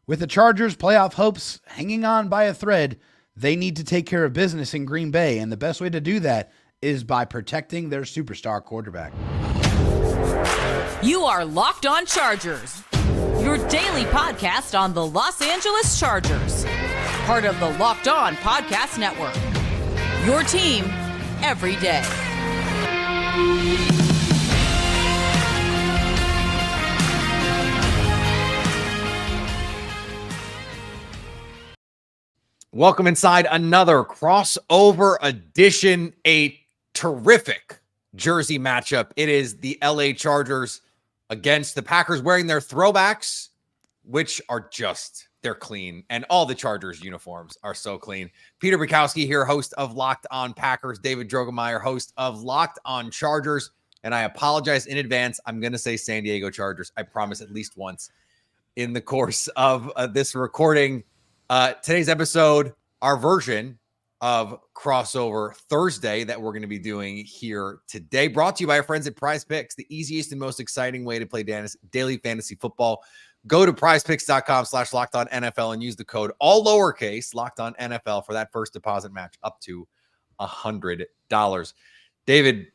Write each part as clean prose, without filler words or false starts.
With the Chargers' playoff hopes hanging on by a thread, they need to take care of business in Green Bay, and the best way to do that is by protecting their superstar quarterback. You are Locked On Chargers, your daily podcast on the Los Angeles Chargers, part of the Locked On Podcast Network, your team every day. Welcome inside another crossover edition, a terrific jersey matchup. It is the LA Chargers against the Packers wearing their throwbacks, which are they're clean. And all the Chargers uniforms are so clean. Peter Bukowski here, host of Locked On Packers. David Drogemeyer, host of Locked On Chargers. And I apologize in advance. I'm going to say San Diego Chargers. I promise at least once in the course of this recording. Today's episode, our version of Crossover Thursday that we're going to be doing here today, brought to you by our friends at Prize Picks, the easiest and most exciting way to play daily fantasy football. Go to prizepicks.com/LockedOnNFL and use the code all lowercase LockedOnNFL for that first deposit match up to $100. David,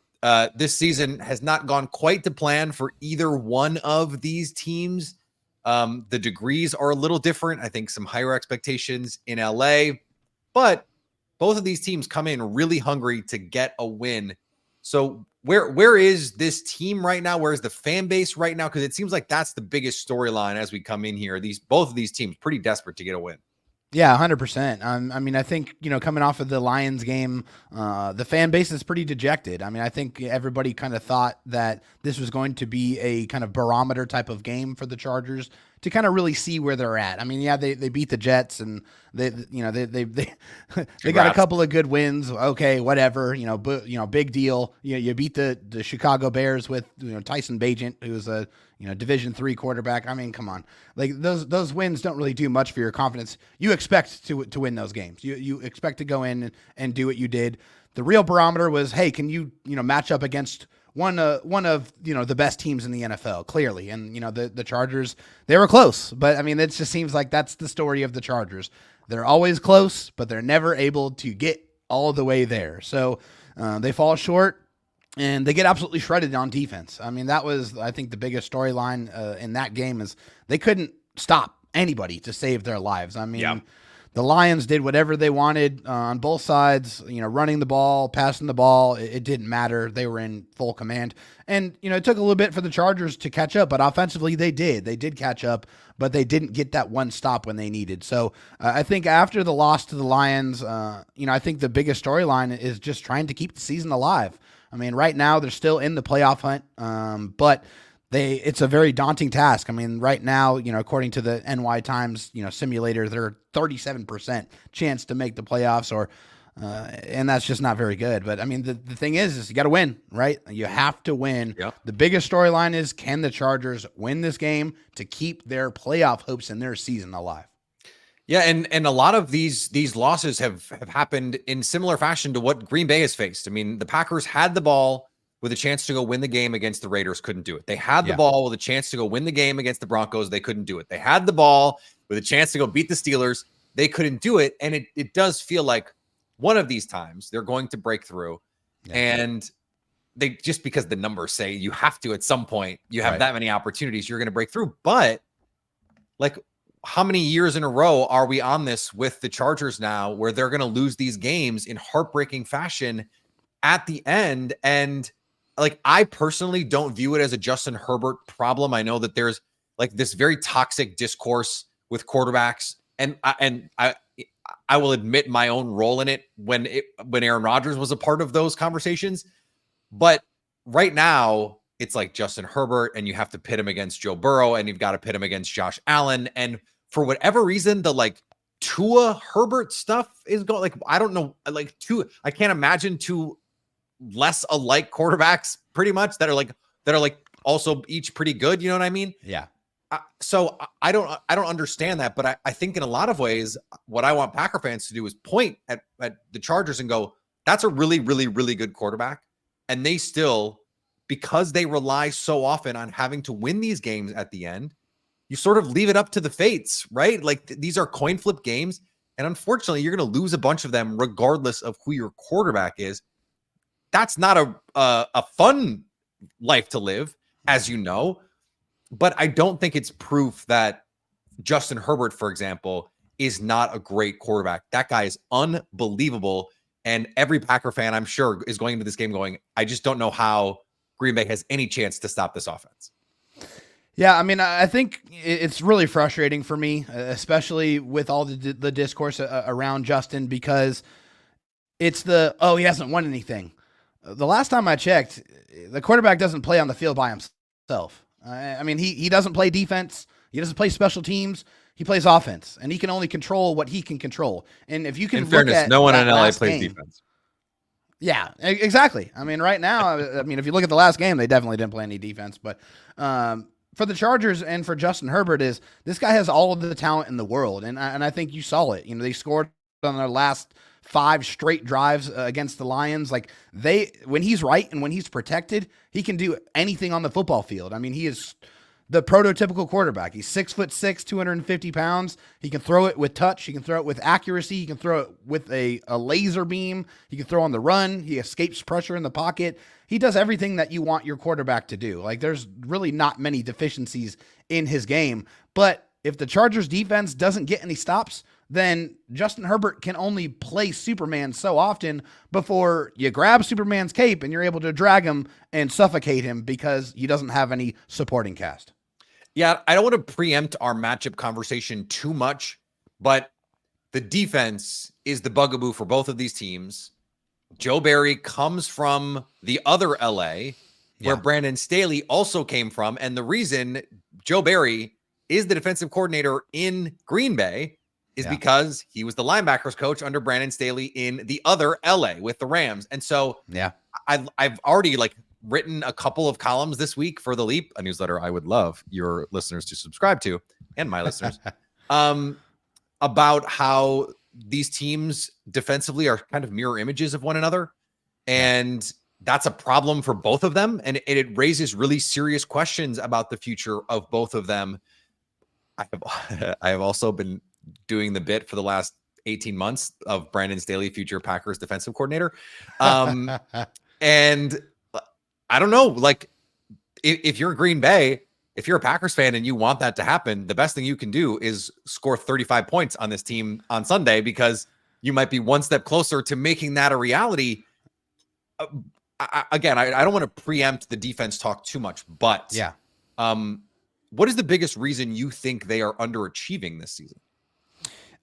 this season has not gone quite to plan for either one of these teams. The degrees are a little different. I think some higher expectations in LA, but both of these teams come in really hungry to get a win. So where is this team right now? Where is the fan base right now? Because it seems like that's the biggest storyline as we come in here. Both of these teams pretty desperate to get a win. Yeah, 100%. I mean, I think, coming off of the Lions game, the fan base is pretty dejected. I mean, I think everybody kind of thought that this was going to be a kind of barometer type of game for the Chargers to kind of really see where they're at. I mean, yeah, they beat the Jets and they got a couple of good wins. Okay, whatever, big deal. You beat the Chicago Bears with Tyson Bagent, who's a Division III quarterback. I mean, come on, like those wins don't really do much for your confidence. You expect to win those games. You expect to go in and do what you did. The real barometer was, hey, can you match up against one of the best teams in the NFL, clearly. And the Chargers, they were close, but I mean, it just seems like that's the story of the Chargers. They're always close, but they're never able to get all the way there. So they fall short and they get absolutely shredded on defense. I mean, that was, I think, the biggest storyline in that game is they couldn't stop anybody to save their lives. I mean, The Lions did whatever they wanted on both sides, running the ball, passing the ball. It didn't matter. They were in full command. And, it took a little bit for the Chargers to catch up, but offensively they did. They did catch up, but they didn't get that one stop when they needed. So I think after the loss to the Lions, I think the biggest storyline is just trying to keep the season alive. I mean, right now they're still in the playoff hunt, but it's a very daunting task. I mean, right now, according to the NY Times, simulator, they're 37% chance to make the playoffs, and that's just not very good. But I mean, the thing is you got to win, right? You have to win. Yep. The biggest storyline is, can the Chargers win this game to keep their playoff hopes and their season alive? Yeah, and a lot of these losses have happened in similar fashion to what Green Bay has faced. I mean, the Packers had the ball with a chance to go win the game against the Raiders, couldn't do it. They had the ball with a chance to go win the game against the Broncos, they couldn't do it. They had the ball with a chance to go beat the Steelers, they couldn't do it. And it does feel like one of these times they're going to break through. Yeah. And they, just because the numbers say you have to at some point, you have that many opportunities, you're going to break through. But like, how many years in a row are we on this with the Chargers now where they're going to lose these games in heartbreaking fashion at the end? And like, I personally don't view it as a Justin Herbert problem. I know that there's like this very toxic discourse with quarterbacks, and I will admit my own role in it when Aaron Rodgers was a part of those conversations. But right now, it's like Justin Herbert, and you have to pit him against Joe Burrow, and you've got to pit him against Josh Allen. And for whatever reason, the like Tua Herbert stuff is going, like, I don't know, like I can't imagine two less alike quarterbacks pretty much that are like also each pretty good. You know what I mean? Yeah. So I don't understand that, but I think in a lot of ways, what I want Packer fans to do is point at the Chargers and go, that's a really, really, really good quarterback. And they still, because they rely so often on having to win these games at the end, you sort of leave it up to the fates, right? Like these are coin flip games. And unfortunately, you're going to lose a bunch of them regardless of who your quarterback is. That's not a fun life to live, as you know. But I don't think it's proof that Justin Herbert, for example, is not a great quarterback. That guy is unbelievable. And every Packer fan, I'm sure, is going into this game going, I just don't know how Green Bay has any chance to stop this offense. Yeah, I mean, I think it's really frustrating for me, especially with all the discourse around Justin, because it's he hasn't won anything. The last time I checked, the quarterback doesn't play on the field by himself. I mean, he doesn't play defense. He doesn't play special teams. He plays offense, and he can only control what he can control. And if you can, in fairness, no one in LA plays game, defense. Yeah, exactly. I mean, right now, if you look at the last game, they definitely didn't play any defense. But for the Chargers and for Justin Herbert, this guy has all of the talent in the world, and I think you saw it. They scored on their last 5 straight drives against the Lions. Like when he's right and when he's protected, he can do anything on the football field. I mean, he is the prototypical quarterback. He's 6'6", 250 pounds. He can throw it with touch. He can throw it with accuracy. He can throw it with a laser beam. He can throw on the run. He escapes pressure in the pocket. He does everything that you want your quarterback to do. Like, there's really not many deficiencies in his game. But if the Chargers defense doesn't get any stops, then Justin Herbert can only play Superman so often before you grab Superman's cape and you're able to drag him and suffocate him because he doesn't have any supporting cast. Yeah, I don't want to preempt our matchup conversation too much, but the defense is the bugaboo for both of these teams. Joe Barry comes from the other LA, where Brandon Staley also came from. And the reason Joe Barry is the defensive coordinator in Green Bay is because he was the linebackers coach under Brandon Staley in the other LA with the Rams. And so I've already written a couple of columns this week for The Leap, a newsletter I would love your listeners to subscribe to, and my listeners, about how these teams defensively are kind of mirror images of one another. And that's a problem for both of them. And it raises really serious questions about the future of both of them. I have also been doing the bit for the last 18 months of Brandon Staley, future Packers defensive coordinator. And I don't know, if you're Green Bay, if you're a Packers fan and you want that to happen, the best thing you can do is score 35 points on this team on Sunday, because you might be one step closer to making that a reality. I don't want to preempt the defense talk too much, but what is the biggest reason you think they are underachieving this season?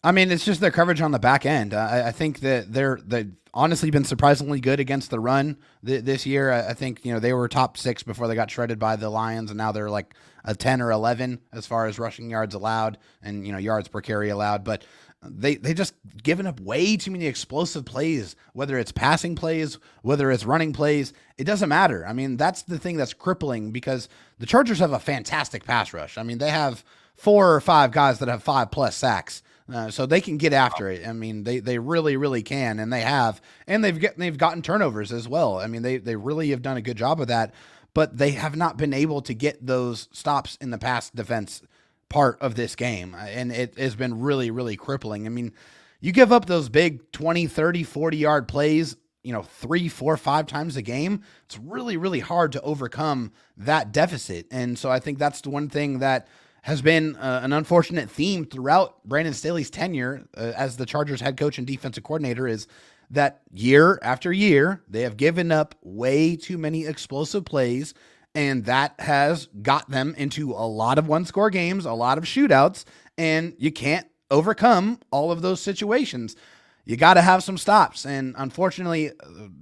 I mean, it's just their coverage on the back end. I think that they've honestly been surprisingly good against the run this year. I think, they were top 6 before they got shredded by the Lions, and now they're like a 10 or 11 as far as rushing yards allowed and, yards per carry allowed. But they just given up way too many explosive plays, whether it's passing plays, whether it's running plays. It doesn't matter. I mean, that's the thing that's crippling, because the Chargers have a fantastic pass rush. I mean, they have 4 or 5 guys that have 5+ sacks. So they can get after it. I mean, they really, really can, and they have, and they've gotten turnovers as well. I mean, they really have done a good job of that, but they have not been able to get those stops in the pass defense part of this game, and it has been really, really crippling. I mean, you give up those big 20, 30, 40-yard plays, 3, 4, 5 times a game. It's really, really hard to overcome that deficit, and so I think that's the one thing that has been an unfortunate theme throughout Brandon Staley's tenure as the Chargers head coach and defensive coordinator, is that year after year, they have given up way too many explosive plays, and that has got them into a lot of one-score games, a lot of shootouts, and you can't overcome all of those situations. You got to have some stops, and unfortunately,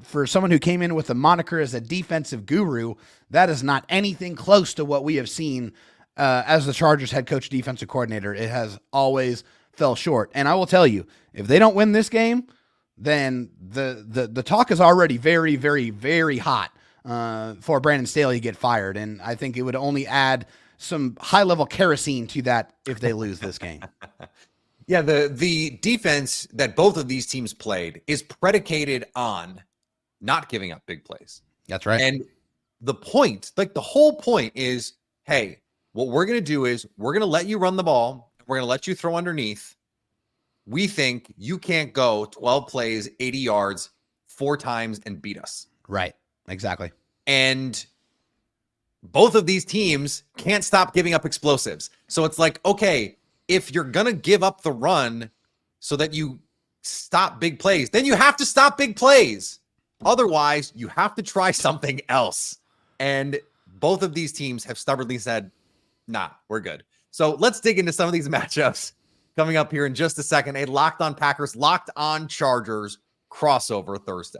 for someone who came in with the moniker as a defensive guru, that is not anything close to what we have seen as the Chargers head coach, defensive coordinator. It has always fell short. And I will tell you, if they don't win this game, then the talk is already very, very, very hot for Brandon Staley to get fired. And I think it would only add some high-level kerosene to that if they lose this game. Yeah, the defense that both of these teams played is predicated on not giving up big plays. That's right. And the point, the whole point is, hey, what we're going to do is we're going to let you run the ball. We're going to let you throw underneath. We think you can't go 12 plays, 80 yards 4 times and beat us. Right. Exactly. And both of these teams can't stop giving up explosives. So it's like, okay, if you're going to give up the run so that you stop big plays, then you have to stop big plays. Otherwise, you have to try something else. And both of these teams have stubbornly said, nah, we're good. So let's dig into some of these matchups coming up here in just a second. A Locked On Packers, Locked On Chargers crossover Thursday.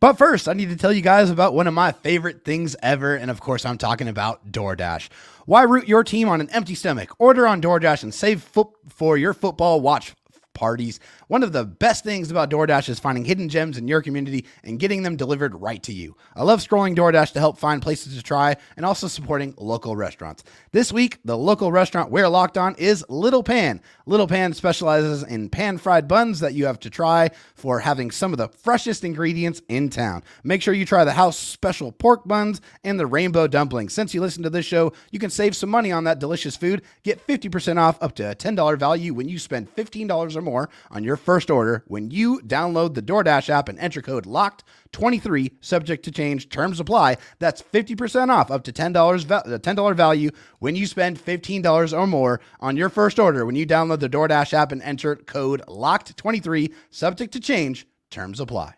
But first, I need to tell you guys about one of my favorite things ever, and of course, I'm talking about DoorDash. Why root your team on an empty stomach? Order on DoorDash and save for your football watch parties. One of the best things about DoorDash is finding hidden gems in your community and getting them delivered right to you. I love scrolling DoorDash to help find places to try and also supporting local restaurants. This week, the local restaurant we're locked on is Little Pan. Little Pan specializes in pan-fried buns that you have to try for having some of the freshest ingredients in town. Make sure you try the house special pork buns and the rainbow dumplings. Since you listen to this show, you can save some money on that delicious food. Get 50% off up to a $10 value when you spend $15 or more on your first order when you download the DoorDash app and enter code LOCKED23, subject to change, terms apply. That's 50% off up to $10 value when you spend $15 or more on your first order when you download the DoorDash app and enter code LOCKED23, subject to change, terms apply.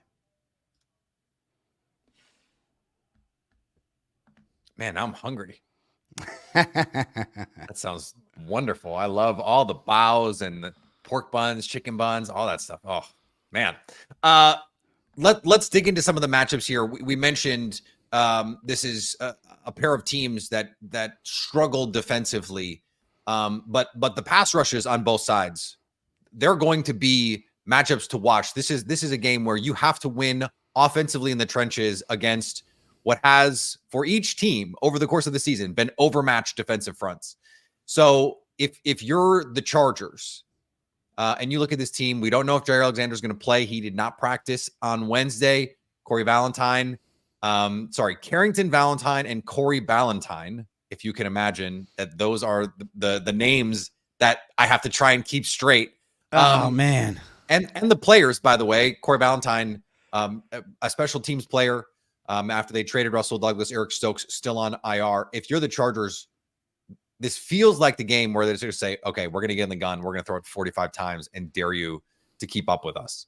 Man, I'm hungry. That sounds wonderful. I love all the bows and the pork buns, chicken buns, all that stuff. Oh, man. Let's dig into some of the matchups here. We mentioned this is a pair of teams that struggled defensively, but the pass rushes on both sides, they're going to be matchups to watch. This is a game where you have to win offensively in the trenches against what has, for each team over the course of the season, been overmatched defensive fronts. So if you're the Chargers, and you look at this team, we don't know if Jair Alexander is going to play. He did not practice on Wednesday. Carrington Valentine and Corey Ballantyne, if you can imagine that those are the names that I have to try and keep straight. Oh, man. And the players, by the way, Corey Ballantyne, a special teams player, after they traded Russell Douglas, Eric Stokes still on IR. If you're the Chargers, this feels like the game where they're going to say, okay, we're going to get in the gun. We're going to throw it 45 times and dare you to keep up with us.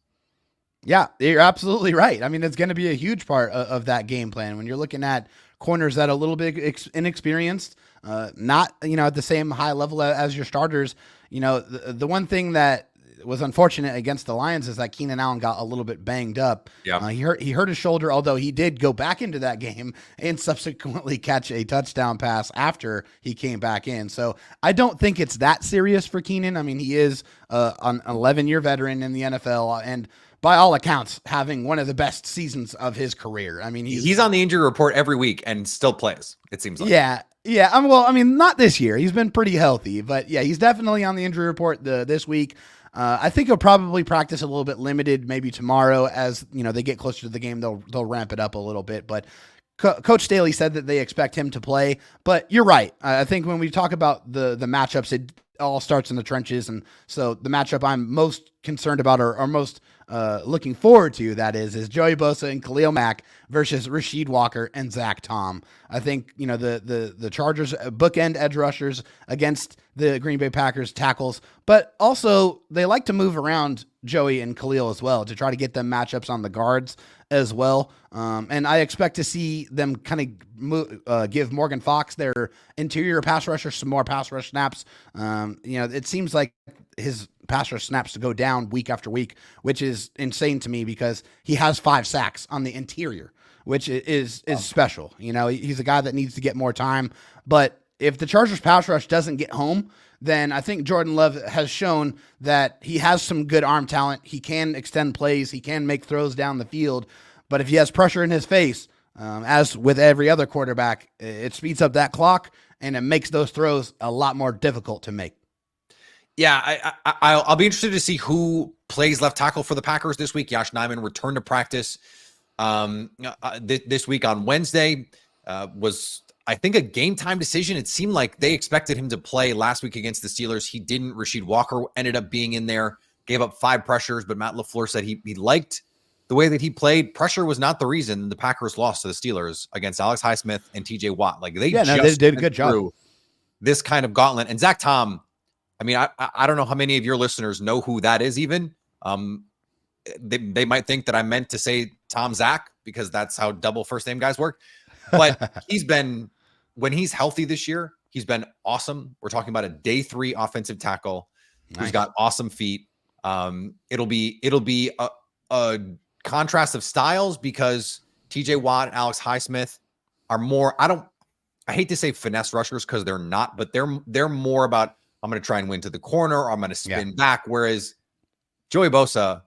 Yeah, you're absolutely right. I mean, it's going to be a huge part of that game plan when you're looking at corners that are a little bit inexperienced, not, at the same high level as your starters. The one thing that was unfortunate against the Lions is that Keenan Allen got a little bit banged up. Yeah. He hurt his shoulder, although he did go back into that game and subsequently catch a touchdown pass after he came back in. So I don't think it's that serious for Keenan. I mean, he is an 11-year veteran in the NFL and by all accounts having one of the best seasons of his career. I mean, he's on the injury report every week and still plays, it seems like. Yeah. Yeah. Not this year. He's been pretty healthy, but yeah, he's definitely on the injury report this week. I think he'll probably practice a little bit limited, maybe tomorrow as, they get closer to the game, they'll ramp it up a little bit. But Coach Staley said that they expect him to play. But you're right. I think when we talk about the matchups, it all starts in the trenches. And so the matchup I'm most concerned about or most looking forward to, that is Joey Bosa and Khalil Mack versus Rasheed Walker and Zach Tom. I think, the Chargers bookend edge rushers against the Green Bay Packers tackles, but also they like to move around Joey and Khalil as well to try to get them matchups on the guards as well. And I expect to see them kind of give Morgan Fox, their interior pass rusher, some more pass rush snaps. It seems like his pass rush snaps to go down week after week, which is insane to me because he has 5 sacks on the interior, which is special. He's a guy that needs to get more time, but if the Chargers pass rush doesn't get home, then I think Jordan Love has shown that he has some good arm talent. He can extend plays. He can make throws down the field. But if he has pressure in his face, as with every other quarterback, it speeds up that clock and it makes those throws a lot more difficult to make. Yeah, I'll be interested to see who plays left tackle for the Packers this week. Josh Nijman returned to practice This week on Wednesday was, I think, a game time decision. It seemed like they expected him to play last week against the Steelers. He didn't. Rasheed Walker ended up being in there, gave up 5 pressures, but Matt LaFleur said he liked the way that he played. Pressure was not the reason the Packers lost to the Steelers against Alex Highsmith and TJ Watt. Like they did a good job. This kind of gauntlet. And Zach Tom, I mean, I don't know how many of your listeners know who that is even. They might think that I meant to say Tom Zach because that's how double first name guys work. But he's been, when he's healthy this year, he's been awesome. We're talking about a day 3 offensive tackle who's got awesome feet. It'll be a contrast of styles because TJ Watt and Alex Highsmith are more, I hate to say finesse rushers because they're not, but they're more about, I'm going to try and win to the corner, or I'm going to spin back. Whereas Joey Bosa,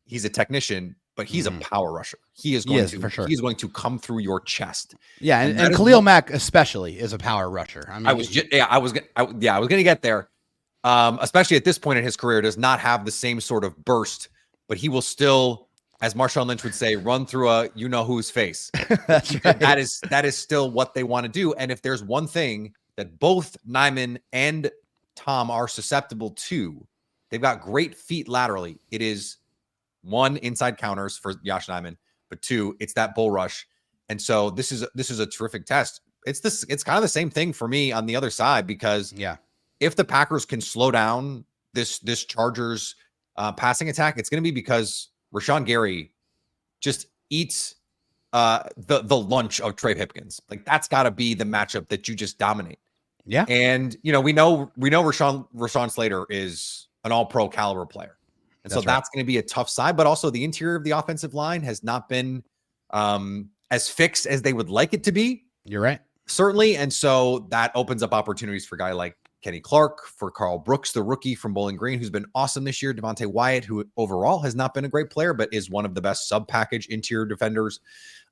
he's a technician, but he's a power rusher. He is going to, for sure. He's going to come through your chest. Yeah. And Khalil Mack especially is a power rusher. I mean, I was going to get there. Especially at this point in his career, does not have the same sort of burst, but he will still, as Marshawn Lynch would say, run through a you-know-who's face. That's right. That is still what they want to do. And if there's one thing that both Nyman and Tom are susceptible to, they've got great feet laterally. It is 1, inside counters for Yosh Nyman, but 2, it's that bull rush. And so this is a terrific test. It's kind of the same thing for me on the other side because if the Packers can slow down this Chargers passing attack, it's going to be because Rashawn Gary just eats the lunch of Trey Pipkins. Like that's got to be the matchup that you just dominate. Yeah. And we know Rashawn Slater is an all-pro caliber player. And so that's going to be a tough side, but also the interior of the offensive line has not been as fixed as they would like it to be. You're right. Certainly. And so that opens up opportunities for a guy like Kenny Clark, for Carl Brooks, the rookie from Bowling Green, who's been awesome this year. Devontae Wyatt, who overall has not been a great player, but is one of the best sub-package interior defenders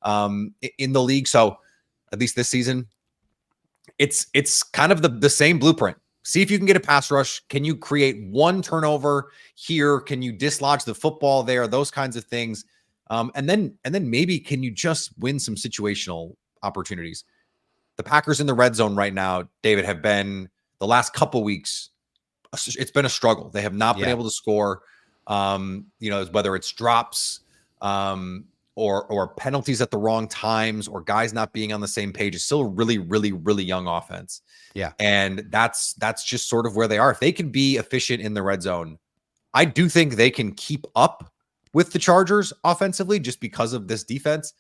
in the league. So at least this season, it's kind of the same blueprint. See if you can get a pass rush. Can you create one turnover here? Can you dislodge the football there? Those kinds of things. And then maybe can you just win some situational opportunities? The Packers in the red zone right now, David, have been the last couple weeks. It's been a struggle. They have not been able to score. Whether it's drops or penalties at the wrong times or guys not being on the same page. It's still a really, really, really young offense. Yeah. And that's just sort of where they are. If they can be efficient in the red zone, I do think they can keep up with the Chargers offensively just because of this defense.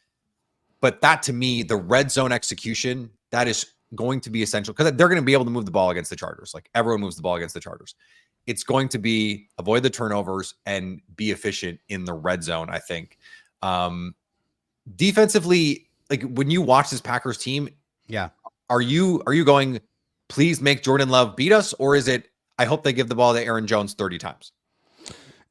But that, to me, the red zone execution, that is going to be essential because they're going to be able to move the ball against the Chargers. Like everyone moves the ball against the Chargers. It's going to be avoid the turnovers and be efficient in the red zone, I think. Defensively, like when you watch this Packers team, are you going, please make Jordan Love beat us? Or is it, I hope they give the ball to Aaron Jones 30 times?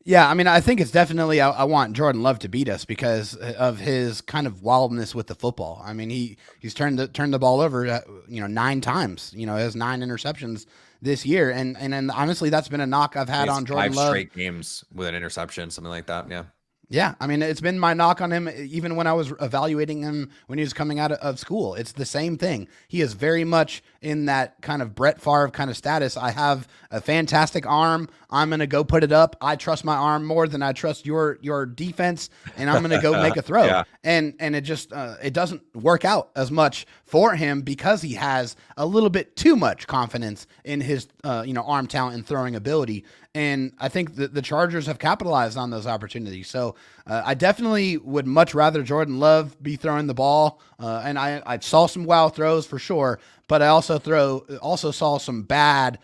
Yeah, I mean, I think it's definitely, I want Jordan Love to beat us because of his kind of wildness with the football. I mean, he's turned the ball over, 9 times. He has 9 interceptions this year. And honestly, that's been a knock I've had on Jordan Love. 5 straight games with an interception, something like that. Yeah. Yeah, I mean, it's been my knock on him even when I was evaluating him when he was coming out of school. It's the same thing. He is very much in that kind of Brett Favre kind of status. I have a fantastic arm. I'm going to go put it up. I trust my arm more than I trust your defense, and I'm going to go make a throw. Yeah. And it just it doesn't work out as much for him because he has a little bit too much confidence in his arm talent and throwing ability. And I think the Chargers have capitalized on those opportunities. So I definitely would much rather Jordan Love be throwing the ball. And I saw some wow throws for sure, but I also saw some bad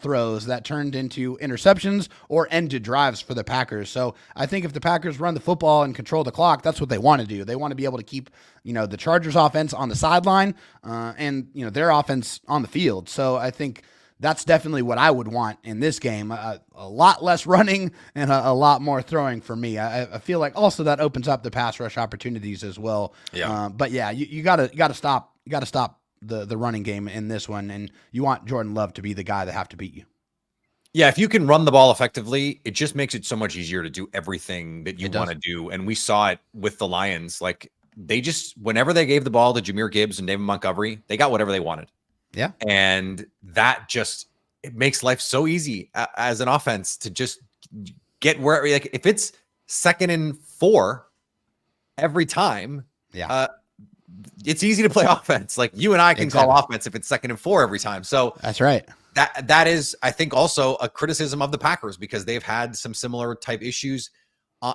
throws that turned into interceptions or ended drives for the Packers. So I think if the Packers run the football and control the clock, that's what they want to do. They want to be able to keep, the Chargers offense on the sideline and, their offense on the field. So I think that's definitely what I would want in this game. A lot less running and a lot more throwing for me. I feel like also that opens up the pass rush opportunities as well. Yeah. But yeah, you gotta stop the running game in this one, and you want Jordan Love to be the guy that have to beat you. Yeah, if you can run the ball effectively, it just makes it so much easier to do everything that you want to do. And we saw it with the Lions. Like they just, whenever they gave the ball to Jahmyr Gibbs and David Montgomery, they got whatever they wanted. Yeah. And that just, it makes life so easy as an offense to just get where, like if it's 2nd and 4 every time, it's easy to play offense. Like you and I can call offense if it's 2nd and 4 every time. So that's right. That is, I think, also a criticism of the Packers because they've had some similar type issues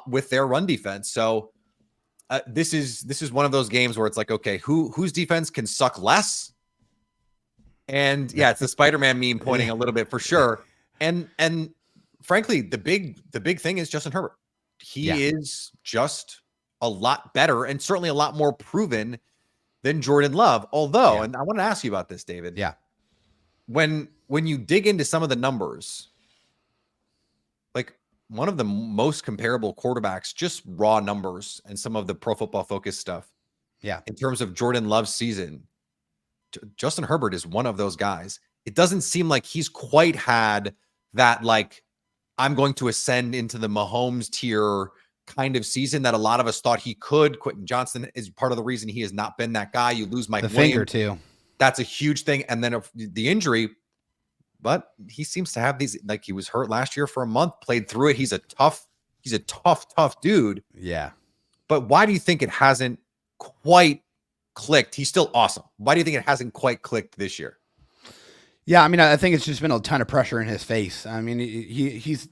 with their run defense. So this is one of those games where it's like, okay, whose defense can suck less? And yeah, it's the Spider-Man meme pointing a little bit for sure. And frankly, the big thing is Justin Herbert. He is just a lot better and certainly a lot more proven than Jordan Love. Although, and I want to ask you about this, David. Yeah. When you dig into some of the numbers, like one of the most comparable quarterbacks, just raw numbers and some of the Pro Football Focus stuff. Yeah. In terms of Jordan Love's season, Justin Herbert is one of those guys. It doesn't seem like he's quite had that, like, I'm going to ascend into the Mahomes tier kind of season that a lot of us thought he could. Quentin Johnston is part of the reason he has not been that guy. You lose Mike Williams. Finger too. That's a huge thing. And then the injury, but he seems to have these, like he was hurt last year for a month, played through it. He's a tough dude. Yeah. But why do you think it hasn't quite clicked? He's still awesome. Why do you think it hasn't quite clicked this year? Yeah, I mean, I think it's just been a ton of pressure in his face. I mean, he's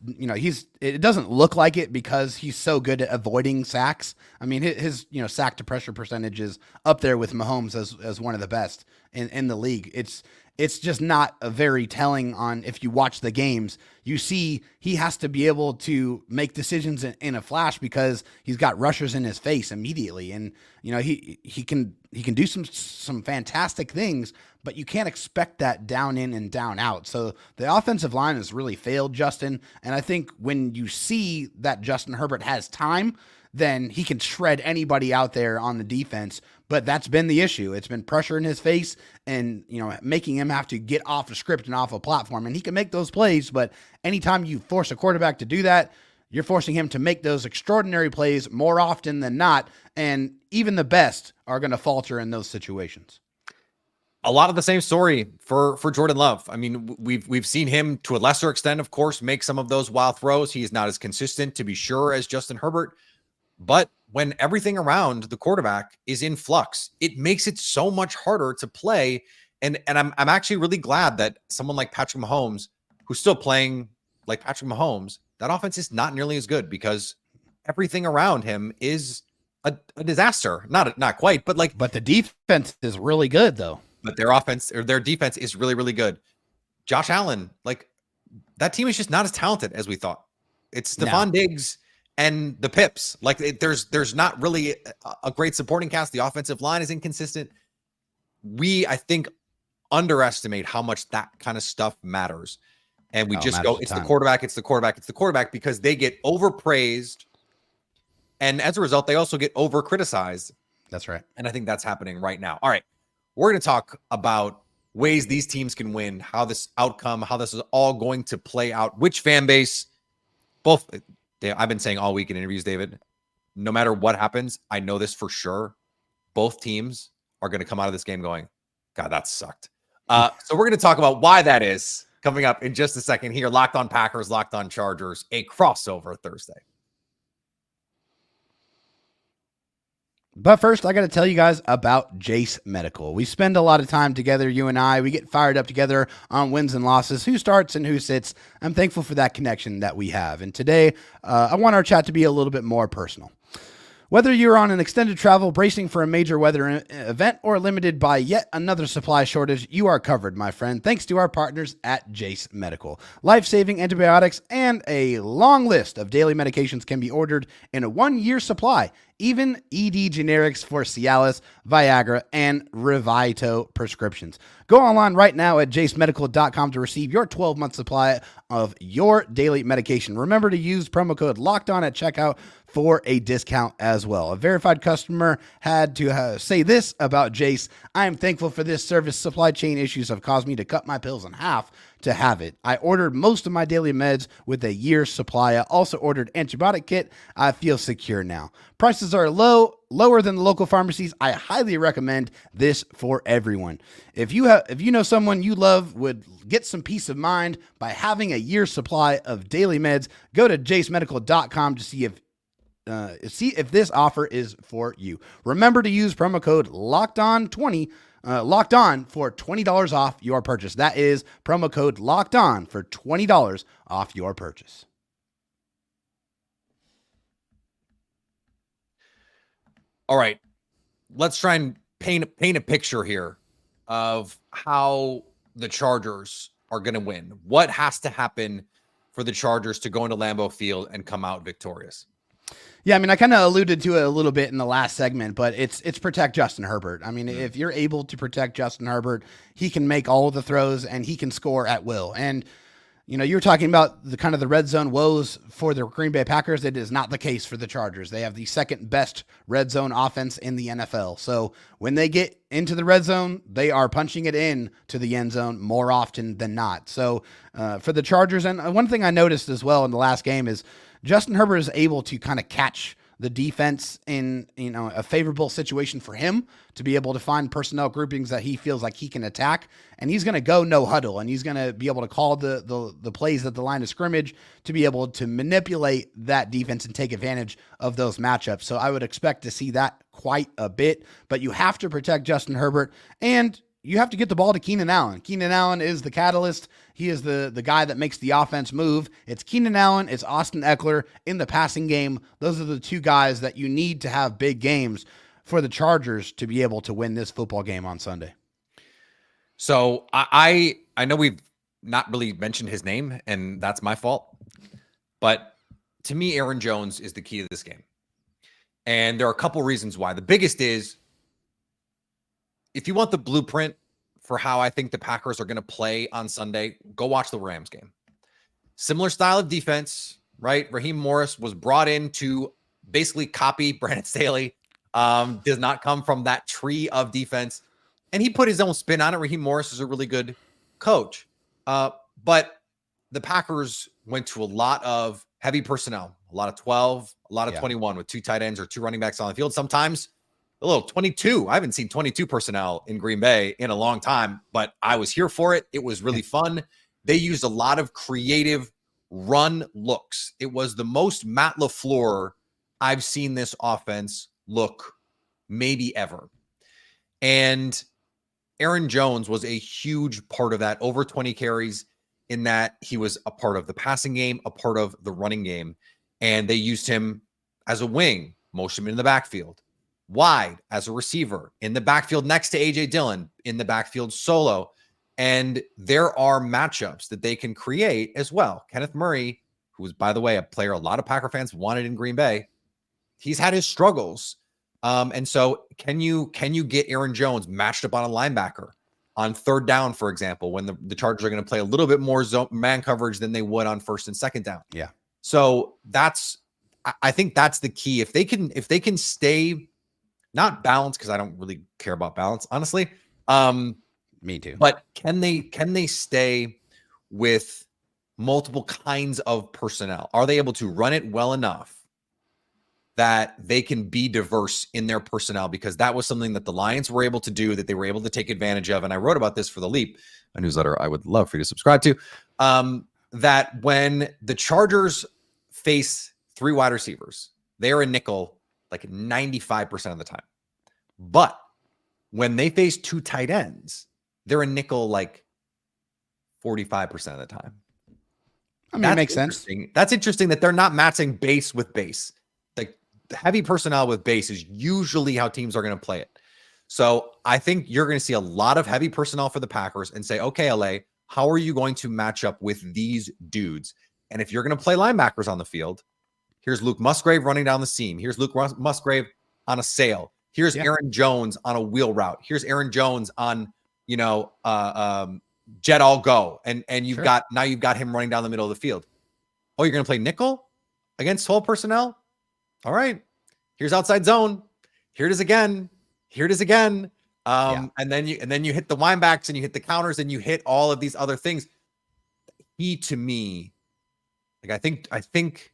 it doesn't look like it because he's so good at avoiding sacks. I mean, his sack to pressure percentage is up there with Mahomes as one of the best in the league. It's just not a very telling on if you watch the games. You see he has to be able to make decisions in a flash because he's got rushers in his face immediately. And, he can do some fantastic things, but you can't expect that down in and down out. So the offensive line has really failed Justin. And I think when you see that Justin Herbert has time, then he can shred anybody out there on the defense. But that's been the issue. It's been pressure in his face and, making him have to get off a script and off a platform. And he can make those plays, but anytime you force a quarterback to do that, you're forcing him to make those extraordinary plays more often than not. And even the best are going to falter in those situations. A lot of the same story for Jordan Love. I mean, we've seen him to a lesser extent, of course, make some of those wild throws. He is not as consistent, to be sure, as Justin Herbert. But when everything around the quarterback is in flux, it makes it so much harder to play. And I'm actually really glad that someone like Patrick Mahomes, who's still playing like Patrick Mahomes, that offense is not nearly as good because everything around him is a disaster. Not quite, but the defense is really good though. But their defense is really, really good. Josh Allen, that team is just not as talented as we thought. It's Stephon Diggs and the Pips. There's not really a great supporting cast. The offensive line is inconsistent. I think, underestimate how much that kind of stuff matters. And we just go, it's the quarterback because they get overpraised. And as a result, they also get over criticized. That's right. And I think that's happening right now. All right. We're going to talk about ways these teams can win, how this is all going to play out, which fan base, both. I've been saying all week in interviews, David, no matter what happens, I know this for sure. Both teams are going to come out of this game going, God, that sucked. So we're going to talk about why that is coming up in just a second here. Locked on Packers, Locked on Chargers, a crossover Thursday. But first, I got to tell you guys about Jace Medical. We spend a lot of time together, you and I. We get fired up together on wins and losses, who starts and who sits. I'm thankful for that connection that we have. And today, I want our chat to be a little bit more personal. Whether you're on an extended travel, bracing for a major weather event, or limited by yet another supply shortage, you are covered, my friend, thanks to our partners at Jace Medical. Life-saving antibiotics and a long list of daily medications can be ordered in a 1-year supply, even ED generics for Cialis, Viagra, and Revito prescriptions. Go online right now at jacemedical.com to receive your 12-month supply of your daily medication. Remember to use promo code LOCKEDON at checkout for a discount as well. A verified customer had to say this about Jace: "I am thankful for this service. Supply chain issues have caused me to cut my pills in half to have it. I ordered most of my daily meds with a year's supply. I also ordered antibiotic kit. I feel secure now. Prices are lower than the local pharmacies. I highly recommend this for everyone. If you know someone you love would get some peace of mind by having a year's supply of daily meds, go to jacemedical.com to see if this offer is for you. Remember to use promo code LOCKEDON20 Locked On for $20 off your purchase. That is promo code Locked On for $20 off your purchase. All right, let's try and paint a picture here of how the Chargers are going to win. What has to happen for the Chargers to go into Lambeau Field and come out victorious? Yeah, I mean, I kind of alluded to it a little bit in the last segment, but it's protect Justin Herbert. I mean, if you're able to protect Justin Herbert, he can make all of the throws and he can score at will. And, you know, you're talking about the kind of the red zone woes for the Green Bay Packers. It is not the case for the Chargers. They have the second best red zone offense in the NFL. So when they get into the red zone, they are punching it in to the end zone more often than not. So for the Chargers, and one thing I noticed as well in the last game is Justin Herbert is able to kind of catch the defense in, you know, a favorable situation for him to be able to find personnel groupings that he feels like he can attack. And he's going to go no huddle, and he's going to be able to call the plays at the line of scrimmage to be able to manipulate that defense and take advantage of those matchups. So I would expect to see that quite a bit, but you have to protect Justin Herbert, and you have to get the ball to Keenan Allen. Keenan Allen is the catalyst. He is the guy that makes the offense move. It's Keenan Allen. It's Austin Eckler in the passing game. Those are the two guys that you need to have big games for the Chargers to be able to win this football game on Sunday. So I know we've not really mentioned his name, and that's my fault. But to me, Aaron Jones is the key to this game. And there are a couple reasons why. The biggest is, if you want the blueprint for how I think the Packers are going to play on Sunday, go watch the Rams game. Similar style of defense, right? Raheem Morris was brought in to basically copy Brandon Staley. Does not come from that tree of defense. And he put his own spin on it. Raheem Morris is a really good coach. But the Packers went to a lot of heavy personnel, a lot of 12, a lot of 21 with two tight ends or two running backs on the field. Sometimes a little 22. I haven't seen 22 personnel in Green Bay in a long time, but I was here for it. It was really fun. They used a lot of creative run looks. It was the most Matt LaFleur I've seen this offense look maybe ever. And Aaron Jones was a huge part of that, over 20 carries, in that he was a part of the passing game, a part of the running game. And they used him as a wing, motioned him in the backfield, wide as a receiver, in the backfield next to A.J. Dillon, in the backfield solo. And there are matchups that they can create as well. Kenneth Murray, who was, by the way, a player a lot of Packer fans wanted in Green Bay, he's had his struggles. And so can you get Aaron Jones matched up on a linebacker on third down, for example, when the Chargers are going to play a little bit more zone man coverage than they would on first and second down? Yeah. So I think that's the key. If they can stay not balanced, because I don't really care about balance, honestly. Me too. But can they stay with multiple kinds of personnel? Are they able to run it well enough that they can be diverse in their personnel? Because that was something that the Lions were able to do, that they were able to take advantage of. And I wrote about this for The Leap, a newsletter I would love for you to subscribe to, that when the Chargers face three wide receivers, they're a nickel like 95% of the time. But when they face two tight ends, they're a nickel like 45% of the time. I mean, it makes sense. That's interesting that they're not matching base with base. Like the heavy personnel with base is usually how teams are going to play it. So I think you're going to see a lot of heavy personnel for the Packers and say, okay, LA, how are you going to match up with these dudes? And if you're going to play linebackers on the field, here's Luke Musgrave running down the seam. Here's Luke Musgrave on a sail. Here's Aaron Jones on a wheel route. Here's Aaron Jones on, jet all go. And you've got him running down the middle of the field. Oh, you're going to play nickel against 12 personnel? all right, here's outside zone. Here it is again. Here it is again. And then you hit the winebacks and you hit the counters and you hit all of these other things. He, to me, like I think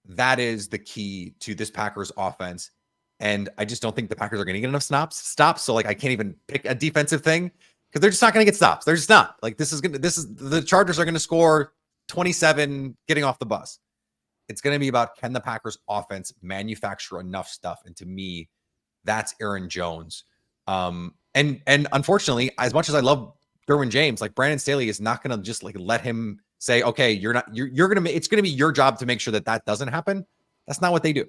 that is the key to this Packers offense. And I just don't think the Packers are going to get enough stops. So like I can't even pick a defensive thing because they're just not going to get stops. They're just not. Like the Chargers are going to score 27 getting off the bus. It's going to be about, can the Packers offense manufacture enough stuff? And to me, that's Aaron Jones. And unfortunately, as much as I love Derwin James, like Brandon Staley is not going to just like let him say, okay, you're going to, it's going to be your job to make sure that doesn't happen. That's not what they do.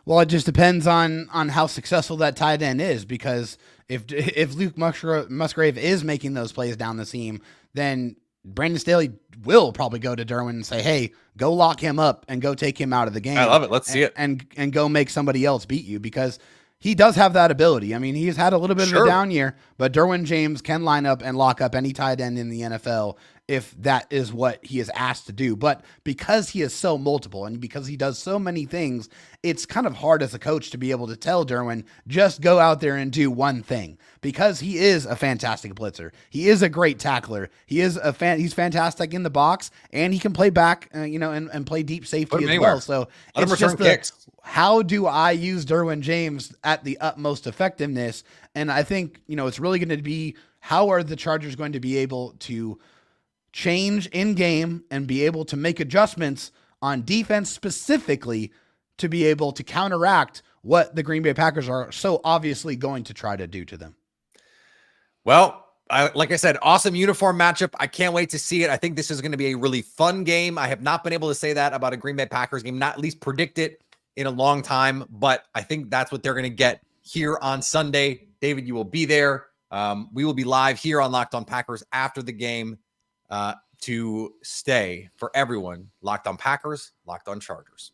Well, it just depends on how successful that tight end is, because if Luke Musgrave is making those plays down the seam, then Brandon Staley will probably go to Derwin and say, hey, go lock him up and go take him out of the game. I love it. Let's see it. And go make somebody else beat you, because he does have that ability. I mean, he's had a little bit of a down year, but Derwin James can line up and lock up any tight end in the NFL if that is what he is asked to do. But because he is so multiple and because he does so many things, it's kind of hard as a coach to be able to tell Derwin, just go out there and do one thing, because he is a fantastic blitzer. He is a great tackler. He's fantastic in the box, and he can play back, and play deep safety as well. So it's just kicks. How do I use Derwin James at the utmost effectiveness? And I think, it's really going to be, how are the Chargers going to be able to change in game and be able to make adjustments on defense specifically to be able to counteract what the Green Bay Packers are so obviously going to try to do to them. Well, like I said, awesome uniform matchup. I can't wait to see it. I think this is going to be a really fun game. I have not been able to say that about a Green Bay Packers game, not at least predict it in a long time, but I think that's what they're going to get here on Sunday. David, you will be there. We will be live here on Locked On Packers after the game to stay for everyone. Locked On Packers, Locked On Chargers.